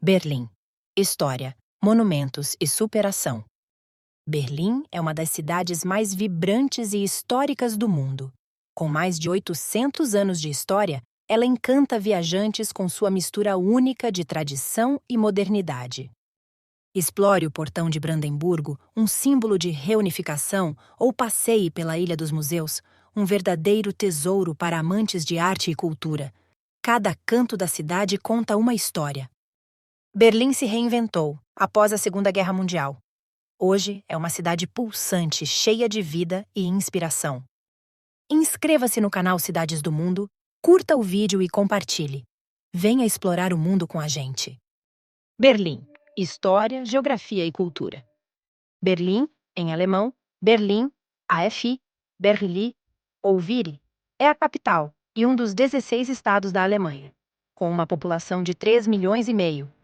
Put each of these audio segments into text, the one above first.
Berlim. História, monumentos e superação. Berlim é uma das cidades mais vibrantes e históricas do mundo. Com mais de 800 anos de história, ela encanta viajantes com sua mistura única de tradição e modernidade. Explore o Portão de Brandemburgo, um símbolo de reunificação, ou passeie pela Ilha dos Museus, um verdadeiro tesouro para amantes de arte e cultura. Cada canto da cidade conta uma história. Berlim se reinventou após a Segunda Guerra Mundial. Hoje é uma cidade pulsante, cheia de vida e inspiração. Inscreva-se no canal Cidades do Mundo, curta o vídeo e compartilhe. Venha explorar o mundo com a gente. Berlim. História, geografia e cultura. Berlim, em alemão, Berlim, AFI, Berli ou Viri, é a capital e um dos 16 estados da Alemanha. Com uma população de 3,5 milhões,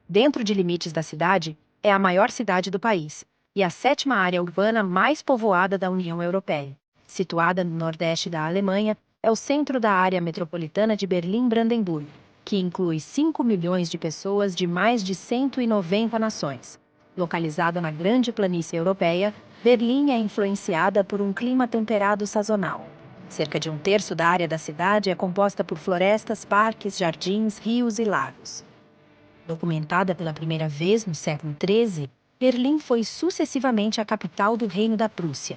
dentro de limites da cidade, é a maior cidade do país e a 7ª área urbana mais povoada da União Europeia. Situada no nordeste da Alemanha, é o centro da área metropolitana de Berlim-Brandenburgo, que inclui 5 milhões de pessoas de mais de 190 nações. Localizada na Grande Planície Europeia, Berlim é influenciada por um clima temperado sazonal. Cerca de 1/3 da área da cidade é composta por florestas, parques, jardins, rios e lagos. Documentada pela primeira vez no século XIII, Berlim foi sucessivamente a capital do Reino da Prússia,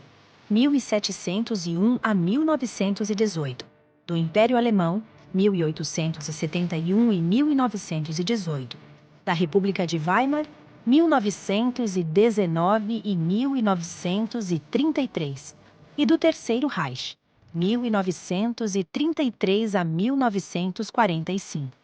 1701 a 1918, do Império Alemão, 1871 e 1918, da República de Weimar, 1919 e 1933, e do Terceiro Reich, 1933 a 1945.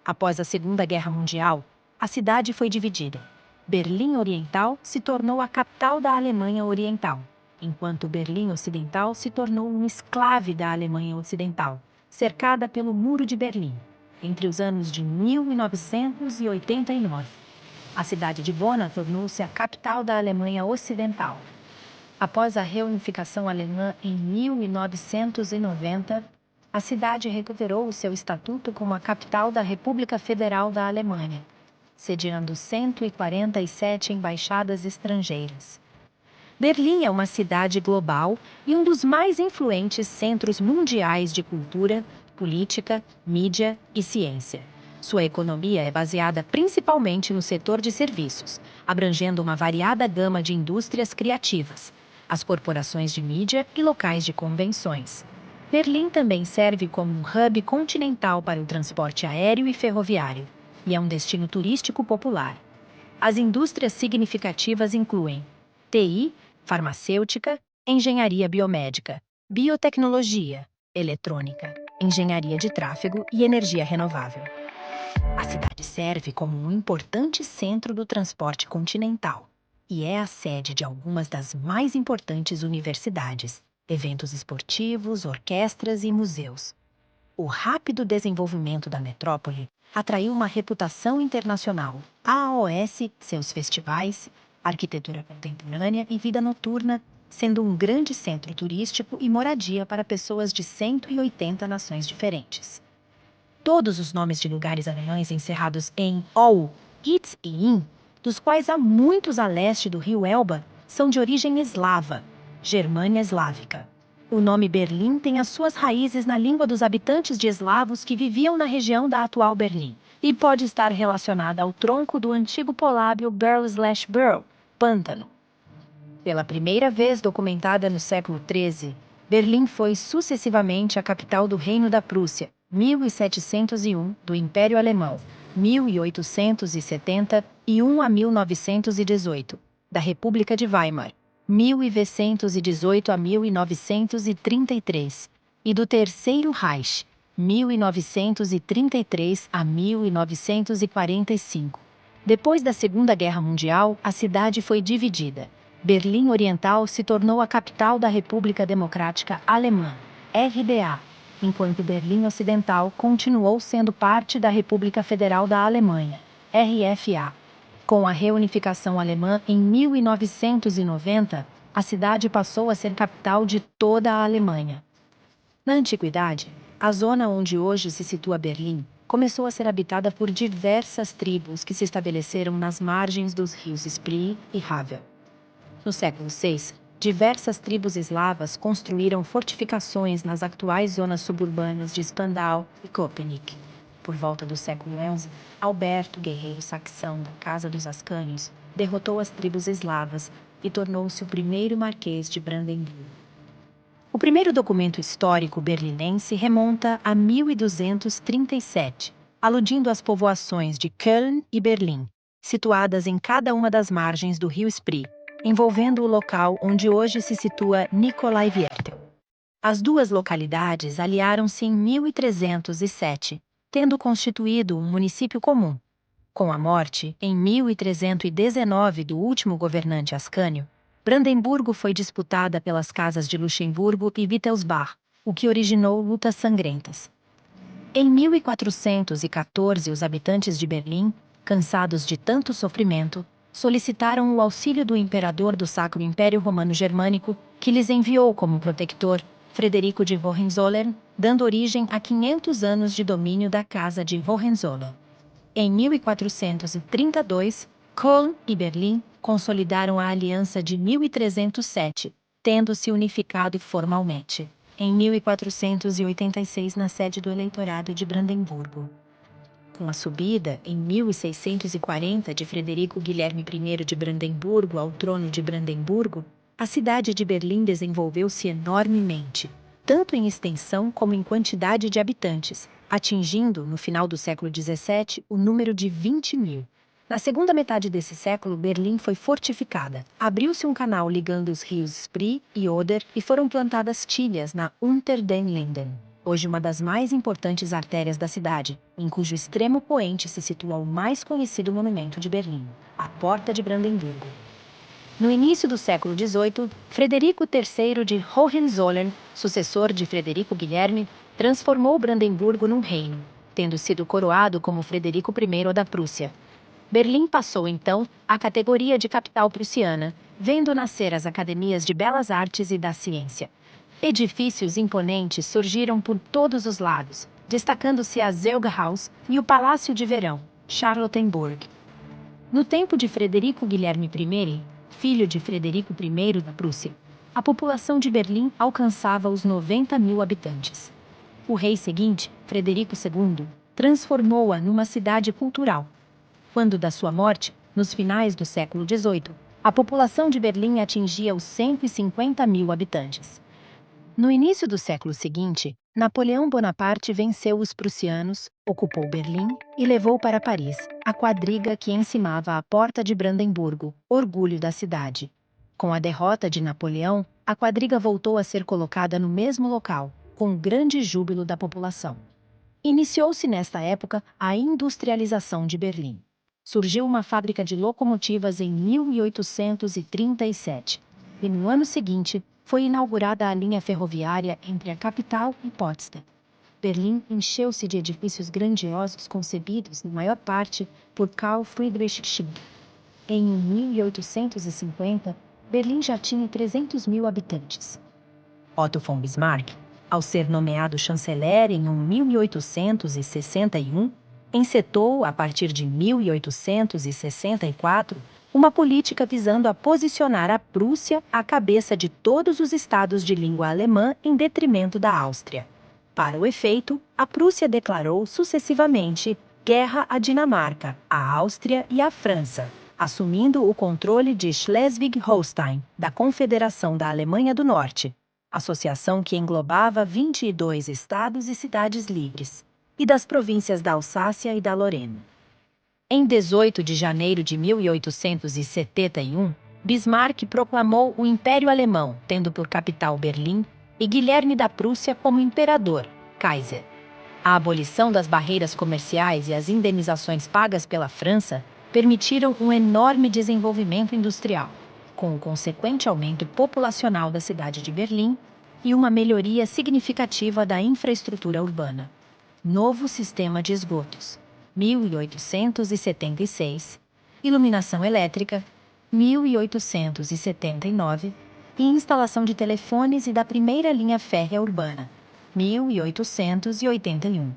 Após a Segunda Guerra Mundial, a cidade foi dividida. Berlim Oriental se tornou a capital da Alemanha Oriental, enquanto Berlim Ocidental se tornou um exclave da Alemanha Ocidental, cercada pelo Muro de Berlim, entre os anos de 1989. A cidade de Bonn tornou-se a capital da Alemanha Ocidental. Após a reunificação alemã em 1990, a cidade recuperou o seu estatuto como a capital da República Federal da Alemanha, sediando 147 embaixadas estrangeiras. Berlim é uma cidade global e um dos mais influentes centros mundiais de cultura, política, mídia e ciência. Sua economia é baseada principalmente no setor de serviços, abrangendo uma variada gama de indústrias criativas, as corporações de mídia e locais de convenções. Berlim também serve como um hub continental para o transporte aéreo e ferroviário, e é um destino turístico popular. As indústrias significativas incluem TI, farmacêutica, engenharia biomédica, biotecnologia, eletrônica, engenharia de tráfego e energia renovável. A cidade serve como um importante centro do transporte continental e é a sede de algumas das mais importantes universidades, eventos esportivos, orquestras e museus. O rápido desenvolvimento da metrópole atraiu uma reputação internacional. A AOS, seus festivais, arquitetura contemporânea e vida noturna, sendo um grande centro turístico e moradia para pessoas de 180 nações diferentes. Todos os nomes de lugares alemães encerrados em OU, ITS e IN, dos quais há muitos a leste do rio Elba, são de origem eslava, Germânia Eslávica. O nome Berlim tem as suas raízes na língua dos habitantes de eslavos que viviam na região da atual Berlim, e pode estar relacionada ao tronco do antigo polábio Berl/Burl, pântano. Pela primeira vez documentada no século XIII, Berlim foi sucessivamente a capital do Reino da Prússia, 1701, do Império Alemão, 1871 a 1918, da República de Weimar, 1918 a 1933, e do Terceiro Reich, 1933 a 1945. Depois da Segunda Guerra Mundial, a cidade foi dividida. Berlim Oriental se tornou a capital da República Democrática Alemã, RDA, enquanto Berlim Ocidental continuou sendo parte da República Federal da Alemanha, RFA. Com a reunificação alemã em 1990, a cidade passou a ser capital de toda a Alemanha. Na antiguidade, a zona onde hoje se situa Berlim começou a ser habitada por diversas tribos que se estabeleceram nas margens dos rios Spree e Havel. No século VI, diversas tribos eslavas construíram fortificações nas atuais zonas suburbanas de Spandau e Köpenick. Por volta do século XI, Alberto, guerreiro saxão da Casa dos Ascânios, derrotou as tribos eslavas e tornou-se o primeiro marquês de Brandemburgo. O primeiro documento histórico berlinense remonta a 1237, aludindo às povoações de Köln e Berlim, situadas em cada uma das margens do rio Spree, envolvendo o local onde hoje se situa Nikolai-Viertel. As duas localidades aliaram-se em 1307, tendo constituído um município comum. Com a morte, em 1319, do último governante ascânio, Brandemburgo foi disputada pelas casas de Luxemburgo e Wittelsbach, o que originou lutas sangrentas. Em 1414, os habitantes de Berlim, cansados de tanto sofrimento, solicitaram o auxílio do imperador do Sacro Império Romano Germânico, que lhes enviou como protector Frederico de Hohenzollern, dando origem a 500 anos de domínio da Casa de Hohenzollern. Em 1432, Köln e Berlim consolidaram a aliança de 1307, tendo-se unificado formalmente, em 1486, na sede do eleitorado de Brandemburgo. Com a subida, em 1640, de Frederico Guilherme I de Brandemburgo ao trono de Brandemburgo, a cidade de Berlim desenvolveu-se enormemente, tanto em extensão como em quantidade de habitantes, atingindo, no final do século XVII, o número de 20.000. Na segunda metade desse século, Berlim foi fortificada. Abriu-se um canal ligando os rios Spree e Oder e foram plantadas tilhas na Unter den Linden, hoje uma das mais importantes artérias da cidade, em cujo extremo poente se situa o mais conhecido monumento de Berlim, a Porta de Brandemburgo. No início do século XVIII, Frederico III de Hohenzollern, sucessor de Frederico Guilherme, transformou Brandemburgo num reino, tendo sido coroado como Frederico I da Prússia. Berlim passou, então, à categoria de capital prussiana, vendo nascer as academias de belas artes e da ciência. Edifícios imponentes surgiram por todos os lados, destacando-se a Zelghaus e o Palácio de Verão, Charlottenburg. No tempo de Frederico Guilherme I, filho de Frederico I da Prússia, a população de Berlim alcançava os 90.000 habitantes. O rei seguinte, Frederico II, transformou-a numa cidade cultural. Quando da sua morte, nos finais do século XVIII, a população de Berlim atingia os 150.000 habitantes. No início do século seguinte, Napoleão Bonaparte venceu os prussianos, ocupou Berlim e levou para Paris a quadriga que encimava a Porta de Brandemburgo, orgulho da cidade. Com a derrota de Napoleão, a quadriga voltou a ser colocada no mesmo local, com grande júbilo da população. Iniciou-se nesta época a industrialização de Berlim. Surgiu uma fábrica de locomotivas em 1837, e no ano seguinte foi inaugurada a linha ferroviária entre a capital e Potsdam. Berlim encheu-se de edifícios grandiosos concebidos, na maior parte, por Carl Friedrich Schenck. Em 1850, Berlim já tinha 300.000 habitantes. Otto von Bismarck, ao ser nomeado chanceler em 1861, encetou, a partir de 1864, uma política visando a posicionar a Prússia à cabeça de todos os estados de língua alemã em detrimento da Áustria. Para o efeito, a Prússia declarou sucessivamente guerra à Dinamarca, à Áustria e à França, assumindo o controle de Schleswig-Holstein, da Confederação da Alemanha do Norte, associação que englobava 22 estados e cidades livres, e das províncias da Alsácia e da Lorena. Em 18 de janeiro de 1871, Bismarck proclamou o Império Alemão, tendo por capital Berlim, e Guilherme da Prússia como imperador, Kaiser. A abolição das barreiras comerciais e as indenizações pagas pela França permitiram um enorme desenvolvimento industrial, com o consequente aumento populacional da cidade de Berlim e uma melhoria significativa da infraestrutura urbana. Novo sistema de esgotos, 1876, iluminação elétrica, 1879, e instalação de telefones e da primeira linha férrea urbana, 1881.